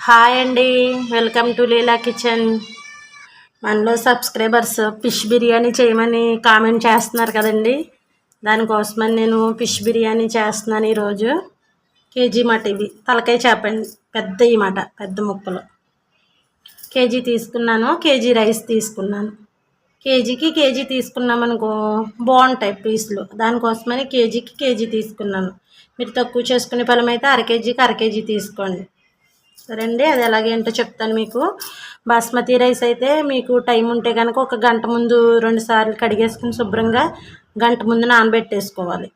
Hi అండి, welcome to Leela kitchen. మనలో subscribers fish biryani చేయమని కామెంట్ చేస్తున్నారు కదండి. దానికోసమని నేను ఫిష్ బిర్యానీ చేస్తున్నాను ఈరోజు. కేజీ మాట ఇవి తలకాయ చేపండి, పెద్ద ఈ మాట పెద్ద ముక్కలు కేజీ తీసుకున్నాను. కేజీ రైస్ తీసుకున్నాను. కేజీకి కేజీ తీసుకున్నామనుకో బాగుంటాయి పీసులు. దానికోసమని కేజీకి కేజీ తీసుకున్నాను. మీరు తక్కువ చేసుకునే ఫలం అయితే అర కేజీ తీసుకోండి. సరే అండి, అది ఎలాగేంటో చెప్తాను మీకు. బాస్మతి రైస్ అయితే మీకు టైం ఉంటే కనుక ఒక గంట ముందు 2 సార్లు కడిగేసుకుని శుభ్రంగా గంట ముందు నానబెట్టేసుకోవాలి.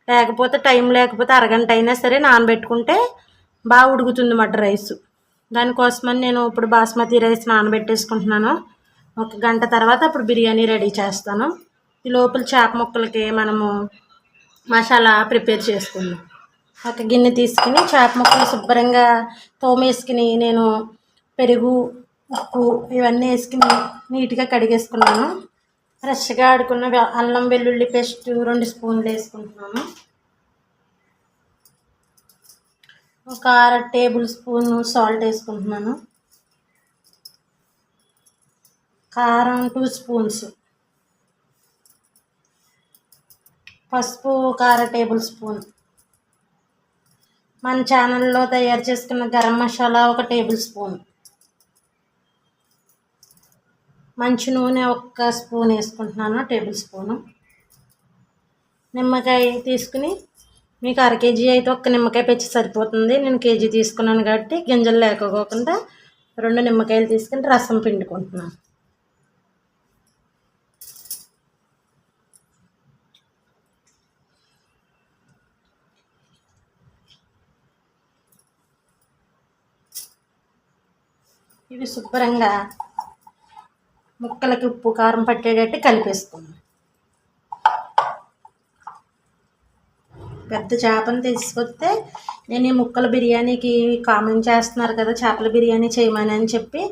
లేకపోతే టైం లేకపోతే అరగంట అయినా సరే నానబెట్టుకుంటే బాగా ఉడుకుతుంది అన్నమాట రైసు. దానికోసమని నేను ఇప్పుడు బాస్మతి రైస్ నానబెట్టేసుకుంటున్నాను. ఒక గంట తర్వాత అప్పుడు బిర్యానీ రెడీ చేస్తాను. ఈ లోపల చేప ముక్కలకి మనము మసాలా ప్రిపేర్ చేసుకుందాం. ఒక గిన్నె తీసుకుని చేప ముక్కలు శుభ్రంగా తోమేసుకుని నేను పెరుగు, ఉప్పు ఇవన్నీ వేసుకుని నీట్గా కడిగేసుకున్నాను. ఫ్రెష్గా ఆడుకున్న అల్లం వెల్లుల్లి పేస్ట్ 2 స్పూన్లు వేసుకుంటున్నాను. ఒక 1/2 టేబుల్ స్పూన్ సాల్ట్ వేసుకుంటున్నాను. కారం 2 స్పూన్స్, పసుపు 1/2 టేబుల్ స్పూన్, మన ఛానల్లో తయారు చేసుకున్న గరం మసాలా 1 టేబుల్ స్పూన్, మంచి నూనె 1 స్పూన్ వేసుకుంటున్నాను, టేబుల్ స్పూను. నిమ్మకాయ తీసుకుని మీకు అర కేజీ అయితే 1 నిమ్మకాయ పెంచి సరిపోతుంది. నేను కేజీ తీసుకున్నాను కాబట్టి గింజలు లేకపోకుండా 2 నిమ్మకాయలు తీసుకుని రసం పిండుకుంటున్నాను. ఇవి శుభ్రంగా ముక్కలకి ఉప్పు కారం పట్టేటట్టు కలిపేసుకున్నాం. పెద్ద చేపను తీసుకొస్తే నేను ఈ ముక్కల బిర్యానీకి కామెంట్ చేస్తున్నారు కదా చేపల బిర్యానీ చేయమని అని చెప్పి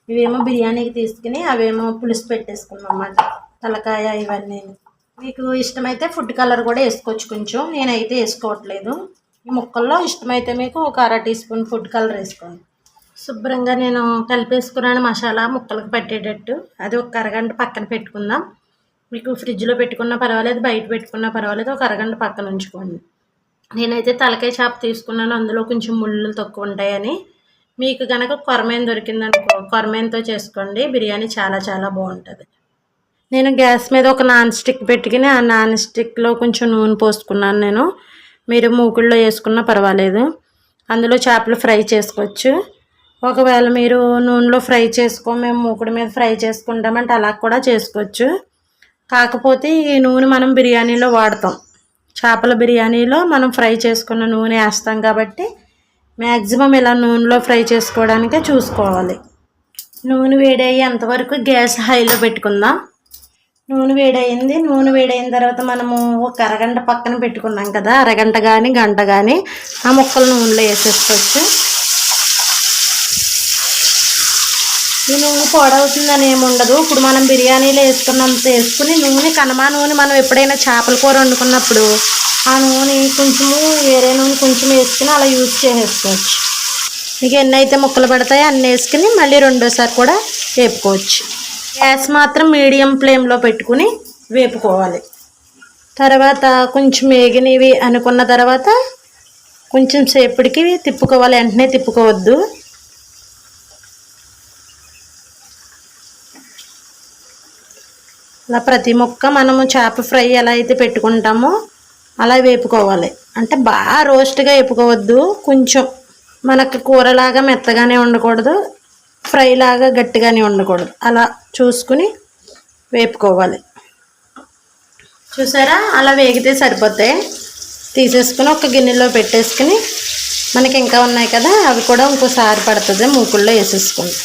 ఇవేమో బిర్యానీకి తీసుకుని అవేమో పులుసు పెట్టేసుకున్నాం అన్నమాట. తలకాయ ఇవన్నీ మీకు ఇష్టమైతే ఫుడ్ కలర్ కూడా వేసుకోవచ్చు కొంచెం. నేనైతే వేసుకోవట్లేదు. ఈ ముక్కల్లో ఇష్టమైతే మీకు ఒక 1/2 టీ స్పూన్ ఫుడ్ కలర్ వేసుకోండి. శుభ్రంగా నేను కలిపేసుకున్నాను మసాలా ముక్కలకు పట్టేటట్టు. అది ఒక అరగంట పక్కన పెట్టుకుందాం. మీకు ఫ్రిడ్జ్లో పెట్టుకున్నా పర్వాలేదు, బయట పెట్టుకున్నా పర్వాలేదు, ఒక అరగంట పక్కన ఉంచుకోండి. నేనైతే తలకాయ చేప తీసుకున్నాను, అందులో కొంచెం ముళ్ళు తక్కువ ఉంటాయని. మీకు కనుక కొరమేను దొరికిందనుకో కొరమేనుతో చేసుకోండి, బిర్యానీ చాలా చాలా బాగుంటుంది. నేను గ్యాస్ మీద ఒక నాన్ స్టిక్ పెట్టుకుని ఆ నాన్ స్టిక్లో కొంచెం నూనె పోసుకున్నాను. నేను మీరు మూకుళ్ళో వేసుకున్నా పర్వాలేదు. అందులో చేపలు ఫ్రై చేసుకోవచ్చు. ఒకవేళ మీరు నూనెలో ఫ్రై మేము మూకుడి మీద ఫ్రై చేసుకుంటామంటే అలా కూడా చేసుకోవచ్చు. కాకపోతే ఈ నూనె మనం బిర్యానీలో వాడతాం. చేపల బిర్యానీలో మనం ఫ్రై చేసుకున్న నూనె వేస్తాం కాబట్టి మ్యాక్సిమం ఇలా నూనెలో ఫ్రై చేసుకోవడానికే చూసుకోవాలి. నూనె వేడయ్యేంతవరకు గ్యాస్ హైలో పెట్టుకుందాం. నూనె వేడయింది. నూనె వేడైన తర్వాత మనము ఒక అరగంట పక్కన పెట్టుకున్నాం కదా, అరగంట కానీ గంట కానీ ఆ ముక్కలు నూనెలో వేసేసుకోవచ్చు. ఈ నూనె పాడవుతుందని ఏమి ఉండదు. ఇప్పుడు మనం బిర్యానీలో వేసుకున్నంత వేసుకుని నూనె నూనె మనం ఎప్పుడైనా చేపల కూర వండుకున్నప్పుడు ఆ నూనె కొంచెము వేరే నూనె కొంచెం వేసుకుని అలా యూజ్ చేసేసుకోవచ్చు. మీకు ఎన్ని అయితే ముక్కలు పడతాయో అన్నీ వేసుకుని మళ్ళీ రెండోసారి కూడా వేపుకోవచ్చు. గ్యాస్ మాత్రం మీడియం ఫ్లేమ్లో పెట్టుకుని వేపుకోవాలి. తర్వాత కొంచెం వేగినవి అనుకున్న తర్వాత కొంచెం సేపటికి తిప్పుకోవాలి, వెంటనే తిప్పుకోవద్దు. అలా ప్రతి ముక్క మనము చేప ఫ్రై ఎలా అయితే పెట్టుకుంటామో అలా వేపుకోవాలి. అంటే బాగా రోస్ట్గా వేపుకోవద్దు, కొంచెం మనకు కూరలాగా మెత్తగానే ఉండకూడదు, ఫ్రై లాగా గట్టిగానే ఉండకూడదు. అలా చూసుకుని వేపుకోవాలి. చూసారా, అలా వేగితే సరిపోతాయి. తీసేసుకుని ఒక గిన్నెలో పెట్టేసుకుని మనకి ఇంకా ఉన్నాయి కదా అవి కూడా ఇంకోసారి పడుతుంది మూకుల్లో వేసేసుకుంటాం.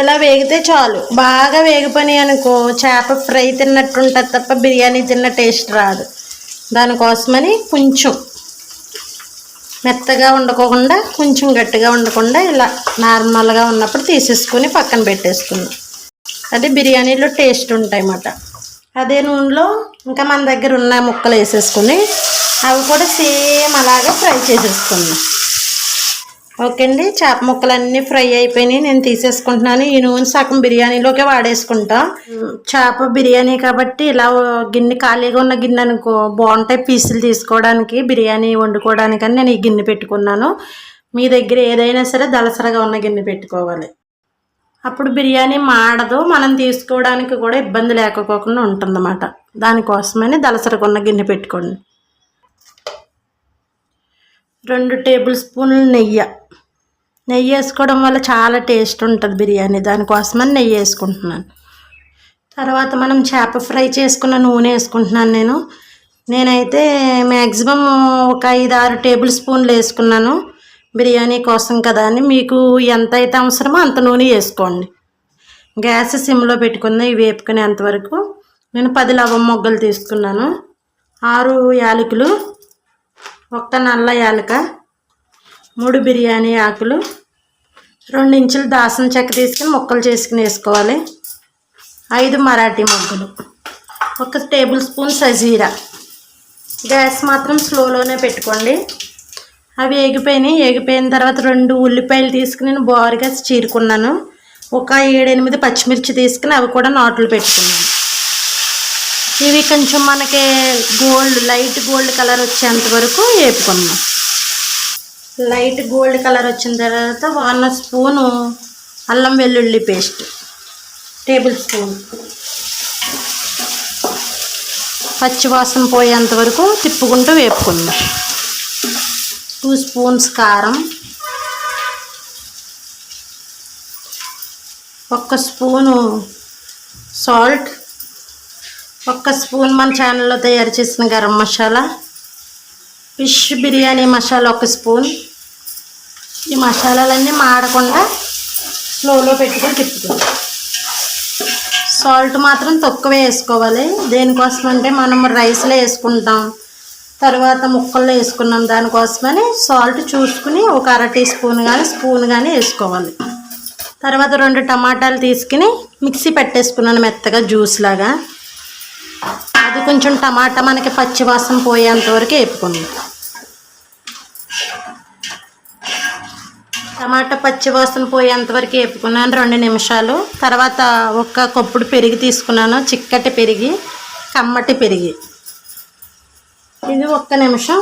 ఇలా వేగితే చాలు. బాగా వేగిపోయి అనుకో చేప ఫ్రై తిన్నట్టు ఉంటుంది తప్ప బిర్యానీ తిన్న టేస్ట్ రాదు. దానికోసమని కొంచెం మెత్తగా ఉండకుండా కొంచెం గట్టిగా ఉండకుండా ఇలా నార్మల్గా ఉన్నప్పుడు తీసేసుకొని పక్కన పెట్టేసుకుందాం. అది బిర్యానీలో టేస్ట్ ఉంటాయి అన్నమాట. అదే నూనెలో ఇంకా మన దగ్గర ఉన్న ముక్కలు వేసేసుకుని అవి కూడా సేమ్ అలాగా ఫ్రై చేసేసుకుందాం. ఓకే అండి, చేప ముక్కలన్నీ ఫ్రై అయిపోయినాయి. నేను తీసేసుకుంటున్నాను. ఈ నూనె సగం బిర్యానీలోకి వాడేసుకుంటా. చేప బిర్యానీ కాబట్టి ఇలా గిన్నె ఖాళీగా ఉన్న గిన్నె అనుకో బాగుంటాయి పీసులు తీసుకోవడానికి, బిర్యానీ వండుకోవడానికని నేను ఈ గిన్నె పెట్టుకున్నాను. మీ దగ్గర ఏదైనా సరే దళసరగా ఉన్న గిన్నె పెట్టుకోవాలి. అప్పుడు బిర్యానీ మాడదు, మనం తీసుకోవడానికి కూడా ఇబ్బంది లేకపోకుండా ఉంటుందన్నమాట. దానికోసమని దళసరగా ఉన్న గిన్నె పెట్టుకోండి. 2 టేబుల్ స్పూన్లు నెయ్యి వేసుకోవడం వల్ల చాలా టేస్ట్ ఉంటుంది బిర్యానీ. దానికోసమని నెయ్యి వేసుకుంటున్నాను. తర్వాత మనం చేప ఫ్రై చేసుకున్న నూనె వేసుకుంటున్నాను. నేనైతే మ్యాక్సిమం ఒక 5-6 టేబుల్ స్పూన్లు వేసుకున్నాను బిర్యానీ కోసం కదా అని. మీకు ఎంత అయితే అవసరమో అంత నూనె వేసుకోండి. గ్యాస్ సిమ్లో పెట్టుకున్న ఇవి వేపుకునేంతవరకు. నేను 10 లవంగ మొగ్గలు తీసుకున్నాను, 6 యాలకులు, 1 నల్ల యాలక, 3 బిర్యానీ ఆకులు, 2 ఇంచులు దాల్చిన చెక్క తీసుకుని ముక్కలు చేసుకుని వేసుకోవాలి, 5 మరాఠీ మొగ్గలు, 1 టేబుల్ స్పూన్ సజీరా. గ్యాస్ మాత్రం స్లోలోనే పెట్టుకోండి. అవి ఎగిపోయిన తర్వాత 2 ఉల్లిపాయలు తీసుకుని నేను బారుగా చీరుకున్నాను. ఒక 7-8 పచ్చిమిర్చి తీసుకుని అవి కూడా నాట్లు పెట్టుకున్నాను. ఇవి కొంచెం మనకి లైట్ గోల్డ్ కలర్ వచ్చేంత వరకు వేపుకున్నాం. లైట్ గోల్డ్ కలర్ వచ్చిన తర్వాత 1 స్పూను అల్లం వెల్లుల్లి పేస్ట్, టేబుల్ స్పూన్, పచ్చివాసన పోయేంత వరకు తిప్పుకుంటూ వేపుకుందాం. 2 స్పూన్స్ కారం, 1 స్పూను సాల్ట్, 1 స్పూన్ మన ఛానల్లో తయారు చేసిన గరం మసాలా, ఫిష్ బిర్యానీ మసాలా 1 స్పూన్. ఈ మసాలాలన్నీ మాడకుండా స్లోలో పెట్టుకొని తిప్పుకోవాలి. సాల్ట్ మాత్రం తక్కువ వేసుకోవాలి. దేనికోసం అంటే మనం రైస్లో వేసుకుంటాం, తర్వాత ముక్కల్లో వేసుకున్నాం. దానికోసమని సాల్ట్ చూసుకుని ఒక 1/2 టీ స్పూన్ కానీ స్పూన్ కానీ వేసుకోవాలి. తర్వాత 2 టమాటాలు తీసుకుని మిక్సీ పెట్టేసుకున్నాను మెత్తగా జ్యూస్ లాగా. అది కొంచెం టమాటా మనకి పచ్చివాసన పోయేంత వరకు వేపుకుందాం. టమాటా పచ్చివాసన పోయేంత వరకు వేపుకున్నాను 2 నిమిషాలు. తర్వాత 1 కప్పుడు పెరుగు తీసుకున్నాను, చిక్కటి పెరిగి, కమ్మటి పెరిగి. ఇది 1 నిమిషం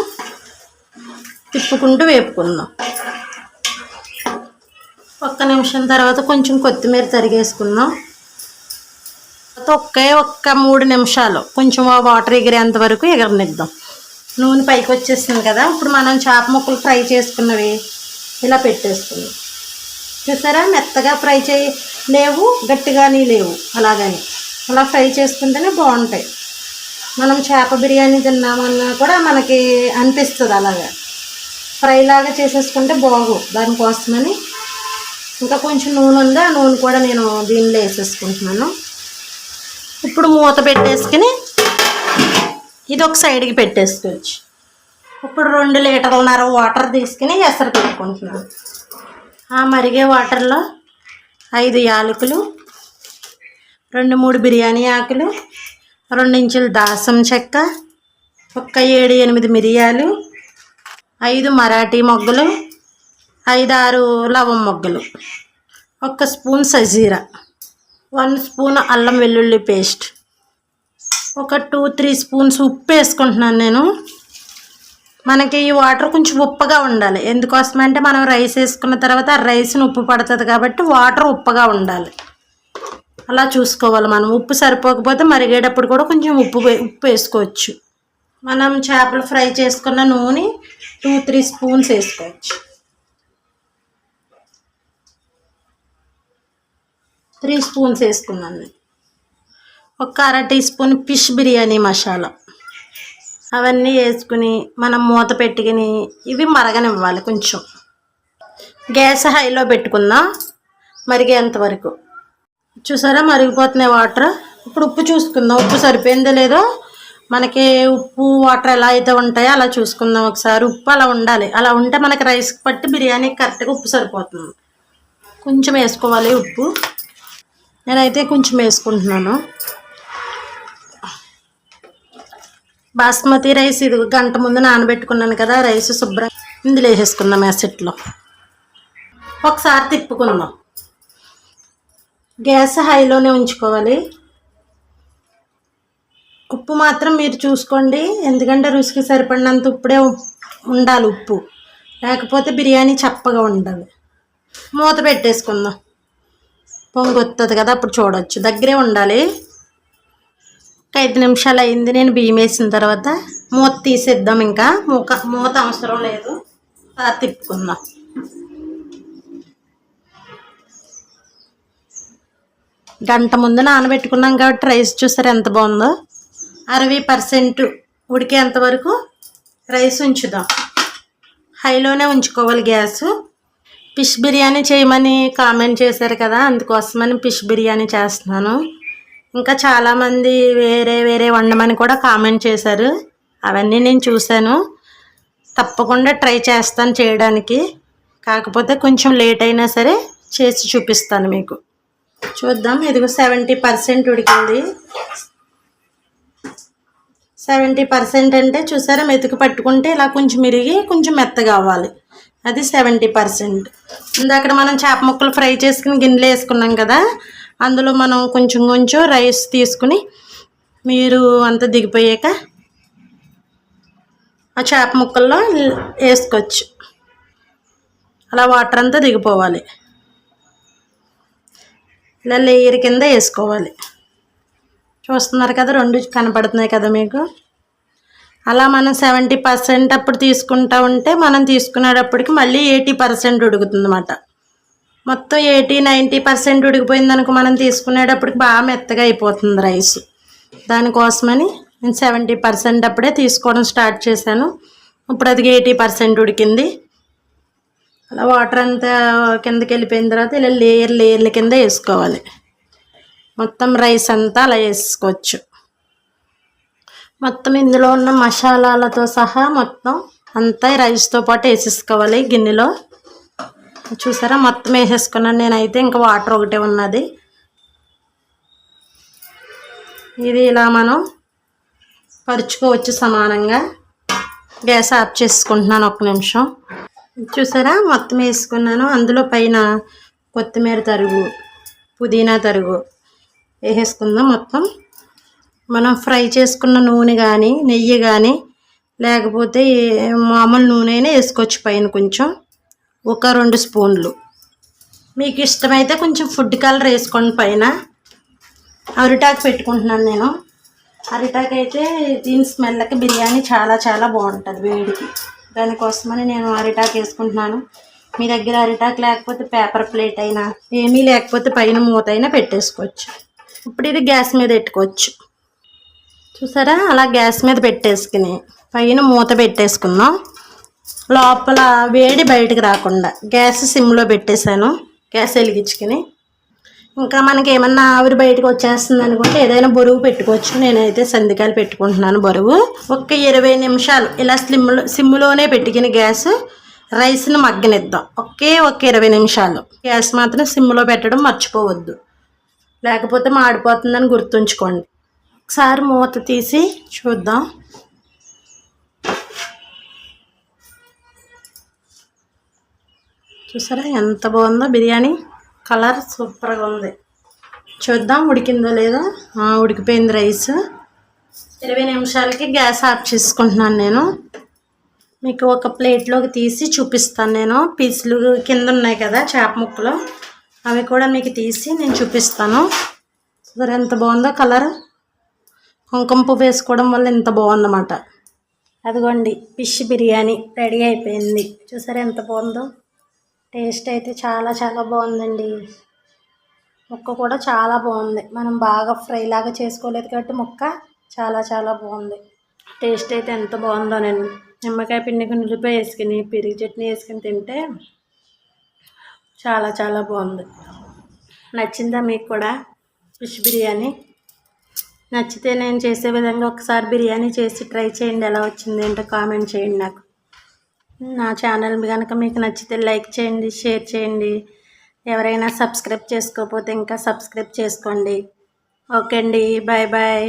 తిప్పుకుంటూ వేపుకుందాం. 1 నిమిషం తర్వాత కొంచెం కొత్తిమీర తరిగేసుకుందాం. ఒక్క 3 నిమిషాలు కొంచెం వాటర్ ఎగిరేంత వరకు ఎగరనిద్దాం. నూనె పైకి వచ్చేస్తుంది కదా. ఇప్పుడు మనం చేప ముక్కలు ఫ్రై చేసుకున్నవి ఇలా పెట్టేసుకుందాం. చూసారా, మెత్తగా ఫ్రై లేవు, గట్టిగాని లేవు, అలాగని అలా ఫ్రై చేసుకుంటేనే బాగుంటాయి. మనం చేప బిర్యానీ తిన్నామన్నా కూడా మనకి అనిపిస్తుంది అలాగా. ఫ్రై లాగా చేసేసుకుంటే బాగు. దానికోసమని ఇంకా కొంచెం నూనె ఉంది, ఆ నూనె కూడా నేను దీనిలో వేసేసుకుంటున్నాను. ఇప్పుడు మూత పెట్టేసుకుని ఇది ఒక సైడ్కి పెట్టేసుకోవచ్చు. ఇప్పుడు 2 లీటర్లన్నర వాటర్ తీసుకుని ఎసరు పెట్టుకుంటున్నాను. ఆ మరిగే వాటర్లో 5 యాలకులు, 2-3 బిర్యానీ ఆకులు, 2 ఇంచుల దాల్చిన చెక్క, 7-8 మిరియాలు, 5 మరాఠీ మొగ్గలు, 5-6 లవంగ మొగ్గలు, 1 స్పూన్ సజీరా, 1 స్పూన్ అల్లం వెల్లుల్లి పేస్ట్, ఒక 2-3 స్పూన్స్ ఉప్పు వేసుకుంటున్నాను నేను. మనకి ఈ వాటర్ కొంచెం ఉప్పగా ఉండాలి. ఎందుకోసమంటే మనం రైస్ వేసుకున్న తర్వాత ఆ రైస్ని ఉప్పు పడుతుంది కాబట్టి వాటర్ ఉప్పగా ఉండాలి. అలా చూసుకోవాలి మనం. ఉప్పు సరిపోకపోతే మరిగేటప్పుడు కూడా కొంచెం ఉప్పు వేసుకోవచ్చు. మనం చేపలు ఫ్రై చేసుకున్న నూనె 2-3 స్పూన్స్ వేసుకోవచ్చు. 3 స్పూన్స్ వేసుకున్నాను. ఒక 1/2 tea spoon fish biryani masala అవన్నీ వేసుకుని మనం మూత పెట్టుకుని ఇవి మరగనివ్వాలి. కొంచెం గ్యాస్ హైలో పెట్టుకుందాం మరిగేంతవరకు. చూసారా, మరిగిపోతున్నాయి వాటర్. ఇప్పుడు ఉప్పు చూసుకుందాం, ఉప్పు సరిపోయిందో లేదో. మనకి ఉప్పు వాటర్ ఎలా అయితే ఉంటాయో అలా చూసుకుందాం ఒకసారి. ఉప్పు అలా ఉండాలి, అలా ఉంటే మనకి రైస్కి పట్టి బిర్యానీకి కరెక్ట్గా ఉప్పు సరిపోతుంది. కొంచెం వేసుకోవాలి ఉప్పు. నేనైతే కొంచెం వేసుకుంటున్నాను. బాస్మతి రైస్ ఇది 1 గంట ముందు నానబెట్టుకున్నాను కదా. రైస్ శుభ్రంగా ఇందులో వేసేసుకుందాం ఎసట్లో. ఒకసారి తిప్పుకుందాం. గ్యాస్ హైలోనే ఉంచుకోవాలి. ఉప్పు మాత్రం మీరు చూసుకోండి, ఎందుకంటే రుచికి సరిపడినంత ఉప్పుడే ఉండాలి ఉప్పు, లేకపోతే బిర్యానీ చప్పగా ఉండాలి. మూత పెట్టేసుకుందాం. పొంగు వస్తుంది కదా, అప్పుడు చూడవచ్చు. దగ్గరే ఉండాలి. ఒక 5 నిమిషాలు అయింది నేను బియ్యం వేసిన తర్వాత. మూత తీసేద్దాం. ఇంకా మూత అవసరం లేదు. తిప్పుకుందాం. గంట ముందు నానబెట్టుకున్నాం కాబట్టి రైస్ చూసారు ఎంత బాగుందో. 60% ఉడికేంత వరకు రైస్ ఉంచుదాం. హైలోనే ఉంచుకోవాలి గ్యాస్. ఫిష్ బిర్యానీ చేయమని కామెంట్ చేశారు కదా, అందుకోసమని ఫిష్ బిర్యానీ చేస్తున్నాను. ఇంకా చాలామంది వేరే వేరే వండమని కూడా కామెంట్ చేశారు. అవన్నీ నేను చూశాను. తప్పకుండా ట్రై చేస్తాను చేయడానికి. కాకపోతే కొంచెం లేట్ అయినా సరే చేసి చూపిస్తాను మీకు. చూద్దాం. ఇదిగో 70% ఉడికింది. 70% అంటే చూసారా, మెతుకు పట్టుకుంటే ఇలా కొంచెం ఇరిగి కొంచెం మెత్తగా అవ్వాలి. అది 70%. ఇందాక మనం చేప ముక్కలు ఫ్రై చేసుకుని గిన్నెలో వేసుకున్నాం కదా, అందులో మనం కొంచెం కొంచెం రైస్ తీసుకుని మీరు అంతా దిగిపోయాక ఆ చేప ముక్కల్లో వేసుకోవచ్చు. అలా వాటర్ అంతా దిగిపోవాలి. ఇలా లేయర్ కింద వేసుకోవాలి. చూస్తున్నారు కదా, 2 కనపడుతున్నాయి కదా మీకు. అలా మనం 70% అప్పుడు తీసుకుంటా ఉంటే మనం తీసుకునేటప్పటికి మళ్ళీ 80% ఉడుకుతుంది అన్నమాట. మొత్తం 80-90% ఉడికిపోయింది అనుకో, మనం తీసుకునేటప్పటికి బాగా మెత్తగా అయిపోతుంది రైస్. దానికోసమని నేను 70% అప్పుడే తీసుకోవడం స్టార్ట్ చేశాను. ఇప్పుడు అది 80% ఉడికింది. అలా వాటర్ అంతా కిందకి వెళ్ళిపోయిన తర్వాత ఇలా లేయర్ల కింద వేసుకోవాలి. మొత్తం రైస్ అంతా అలా వేసుకోవచ్చు. మొత్తం ఇందులో ఉన్న మసాలాలతో సహా మొత్తం అంతా రైస్తో పాటు వేసేసుకోవాలి గిన్నెలో. చూసారా, మొత్తం వేసేసుకున్నాను నేనైతే. ఇంకా వాటర్ ఒకటే ఉన్నది. ఇది ఇలా మనం పరుచుకోవచ్చు సమానంగా. గ్యాస్ ఆఫ్ చేసుకుంటున్నాను 1 నిమిషం. చూసారా, మొత్తం వేసుకున్నాను. అందులో పైన కొత్తిమీర తరుగు, పుదీనా తరుగు వేసేసుకుందాం. మొత్తం మనం ఫ్రై చేసుకున్న నూనె కానీ నెయ్యి కానీ లేకపోతే మామూలు నూనె అయినా వేసుకోవచ్చు. పైన కొంచెం ఒక 2 స్పూన్లు మీకు ఇష్టమైతే కొంచెం ఫుడ్ కలర్ వేసుకోండి. పైన అరిటాకు పెట్టుకుంటున్నాను నేను. అరిటాకు అయితే దీని స్మెల్కి బిర్యానీ చాలా చాలా బాగుంటుంది వేడికి. దానికోసమని నేను అరిటాకు వేసుకుంటున్నాను. మీ దగ్గర అరిటాకు లేకపోతే పేపర్ ప్లేట్ అయినా, ఏమీ లేకపోతే పైన మూత అయినా పెట్టేసుకోవచ్చు. ఇప్పుడు ఇది గ్యాస్ మీద పెట్టుకోవచ్చు. చూసారా, అలా గ్యాస్ మీద పెట్టేసుకుని పైన మూత పెట్టేసుకుందాం. లోపల వేడి బయటకు రాకుండా గ్యాస్ సిమ్లో పెట్టేశాను. గ్యాస్ వెలిగించుకుని ఇంకా మనకి ఏమన్నా ఆవిరి బయటకు వచ్చేస్తుంది అనుకుంటే ఏదైనా బరువు పెట్టుకోవచ్చు. నేనైతే సందికాయలు పెట్టుకుంటున్నాను బరువు. ఒక 20 నిమిషాలు ఇలా సిమ్లోనే పెట్టుకుని గ్యాస్ రైస్ని మగ్గనిద్దాం. ఒక 20 నిమిషాలు. గ్యాస్ మాత్రం సిమ్లో పెట్టడం మర్చిపోవద్దు, లేకపోతే మాడిపోతుందని గుర్తుంచుకోండి. ఒకసారి మూత తీసి చూద్దాం. చూసారా ఎంత బాగుందో బిర్యానీ. కలర్ సూపర్గా ఉంది. చూద్దాం ఉడికిందో లేదో. ఉడికిపోయింది రైస్. 20 నిమిషాలకి గ్యాస్ ఆఫ్ చేసుకుంటున్నాను నేను. మీకు ఒక ప్లేట్లోకి తీసి చూపిస్తాను నేను. పీసులు కింద ఉన్నాయి కదా చేప ముక్కలు, అవి కూడా మీకు తీసి నేను చూపిస్తాను. చూసారా ఎంత బాగుందో కలర్. కుంకుమ పువ్వు వేసుకోవడం వల్ల ఎంత బాగుందన్నమాట. అదిగోండి, ఫిష్ బిర్యానీ రెడీ అయిపోయింది. చూసారా ఎంత బాగుందో. టేస్ట్ అయితే చాలా చాలా బాగుందండి. ముక్క కూడా చాలా బాగుంది. మనం బాగా ఫ్రై లాగా చేసుకోలేదు కాబట్టి ముక్క చాలా చాలా బాగుంది. టేస్ట్ అయితే ఎంత బాగుందో. నేను నిమ్మకాయ పిండికి ఉల్లిపాయ వేసుకుని పెరుగు చట్నీ వేసుకుని తింటే చాలా చాలా బాగుంది. నచ్చిందా మీకు కూడా ఫిష్ బిర్యానీ? నచ్చితే నేను చేసే విధంగా ఒకసారి బిర్యానీ చేసి ట్రై చేయండి. ఎలా వచ్చింది ఏంటో కామెంట్ చేయండి నాకు. నా ఛానల్ కనుక మీకు నచ్చితే లైక్ చేయండి, షేర్ చేయండి. ఎవరైనా సబ్స్క్రైబ్ చేసుకోకపోతే ఇంకా సబ్స్క్రైబ్ చేసుకోండి. ఓకే అండి, బాయ్ బాయ్.